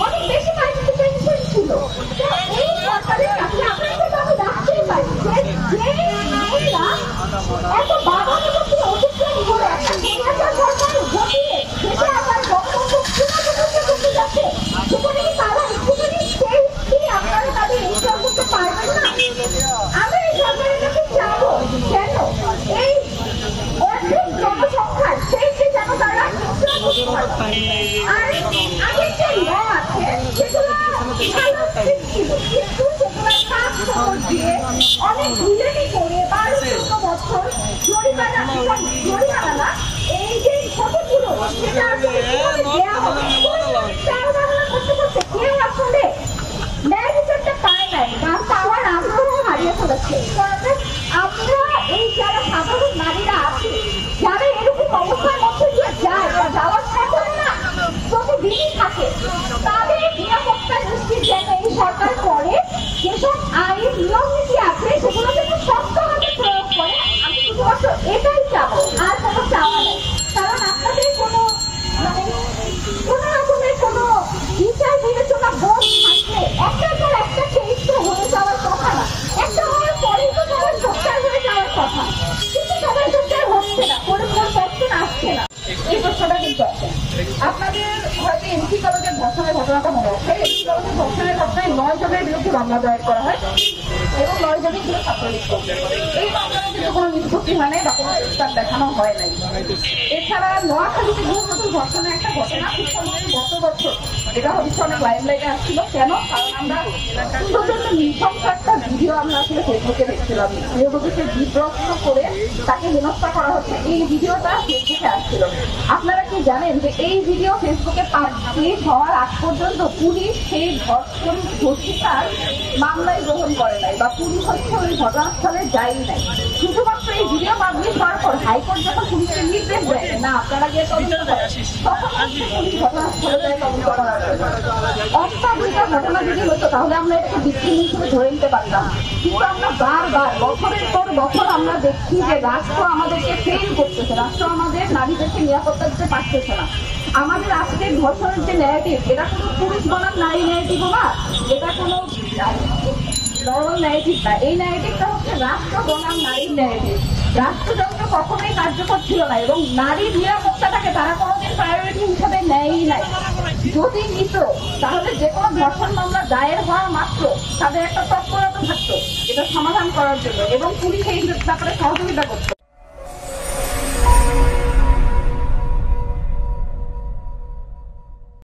অনেক বেশি পার্টিসিপেশন ছিল। তো এই সরকারের কাছে আমরা একটা দাবি রাখতেই পারি যে মেয়েরা এত বাধা বিপত্তি অতিক্রম করে একটা স্বৈরাচার সরকার ঘটিয়ে দেশে আবার গণতন্ত্র পুনঃপ্রতিষ্ঠা করতে যাচ্ছে, সেখানে কি তারা একটুখানি সেফটি আপনারা তাদের ইনশিওর করতে পারবেন না? আমরা এই সরকারের কাছে চাবো কেন এই অর্ধেক জনসংখ্যার সেফটি যেন তারা ইনশিওর করতে পারে। আর আগের যে ল আছে সেগুলো ভালো ছিল, কিন্তু সেগুলো কাজ খবর দিয়ে অনেক রিলেটি করে 12-14 বছর জরিমানা না এই যে খবরগুলো সেটা আসলে দেওয়া হবে চালনা করতে করতে কেউ আসলে ন্যায় বিচারটা পায় নাই বা পাওয়ার আগ্রহ হারিয়ে ফেলেছে। আমরা এই যারা সাধারণ নারীরা আছি, যারা এরকম অবস্থার মধ্যে দিয়ে যায় বা যাওয়ার সম্ভাবনা প্রতিদিনই থাকে, তাদের নিরাপত্তা নিশ্চিত যেন এই সরকার করে, যেসব আইন নিয়ম নীতি আছে সেগুলো যেন শক্তভাবে প্রয়োগ করে। আমি শুধুমাত্র এটাই চাবো, আর কোনো চাওয়া নেই। কারণ আপনাদের কোনো রকমের কোনো বিচার বিবেচনা বোধ থাকলে একটার পর একটা কেস তো হয়ে যাওয়ার কথা না, একটা হওয়ার পরেই তো সবাই সোচ্চার হয়ে যাওয়ার কথা, কিন্তু সবাই সোচ্চার হচ্ছে না, কোনো পরিবর্তন আসছে না। এই প্রশ্নটা কিন্তু আছে। আপনাদের হয়তো এমসি কলেজের ধর্ষণের ঘটনাটা মনে হচ্ছে। এমসি কলেজের ধর্ষণের ঘটনায় 9 জনের বিরুদ্ধে মামলা দায়ের করা হয় এবং 9 জনই ছিল ছাত্রলীগ। এই মামলায় কিন্তু কোনো নিষ্পত্তি হয় নাই বা কোনো প্রস্তাব দেখানো হয় নাই। এছাড়া নোয়াখালীতে গৃহবধূ ধর্ষণের একটা ঘটনা খুব সম্ভবত গত বছর, এটা হচ্ছে অনেক লাইমলাইটে আসছিল। কেন? কারণ আমরা প্রচন্ড নৃশংস একটা ভিডিও আমরা আসলে ফেসবুকে দেখছিলাম। গৃহবধূকে বিভ্রষ্ট করে তাকে হেনস্থা করা হচ্ছে, এই ভিডিওটা ফেসবুকে আসছিল। আপনারা কি জানেন যে এই ভিডিও ফেসবুকে পাবলিশ হওয়ার আগ পর্যন্ত পুলিশ সেই ধর্ষিতার মামলায় গ্রহণ করে নাই বা পুলিশ হচ্ছে ওই ঘটনাস্থলে যায়ই নাই। শুধুমাত্র এই ভিডিও পাবলিশ হওয়ার পর হাইকোর্ট যখন পুলিশের নির্দেশ দেয় না আপনারা গিয়ে তদন্ত করেন, তখন পুলিশ ঘটনাস্থলে যায় তদন্ত করার জন্য। একটা দুইটা ঘটনা যদি হতো তাহলে আমরা এটাকে বিচ্ছিন্ন হিসেবে ধরে নিতে পারতাম, কিন্তু আমরা বারবার বছরের পর বছর আমরা দেখছি যে রাষ্ট্র আমাদেরকে ফেল করতেছে, রাষ্ট্র আমাদের নারীদেরকে নিরাপত্তা দিতে পারতেছে না। আমাদের আজকের ধর্ষণের যে ন্যারেটিভ, এটা কোনো পুরুষ বনাম নারী ন্যারেটিভও না, এটা কোনো নরমাল ন্যারেটিভ না, এই ন্যারেটিভটা হচ্ছে রাষ্ট্র বনাম নারীর ন্যারেটিভ। রাষ্ট্রযন্ত্র কখনোই কার্যকর ছিল না এবং নারীর নিরাপত্তাটাকে তারা কোনোদিন প্রায়োরিটি হিসাবে নেয়ই নাই। যদি নিত তাহলে যে কোনো ধর্ষণ মামলা দায়ের হওয়া মাত্র তাদের একটা তৎপরতা থাকতো এটা সমাধান করার জন্য এবং পুলিশ এই ব্যাপারে সহযোগিতা করতো।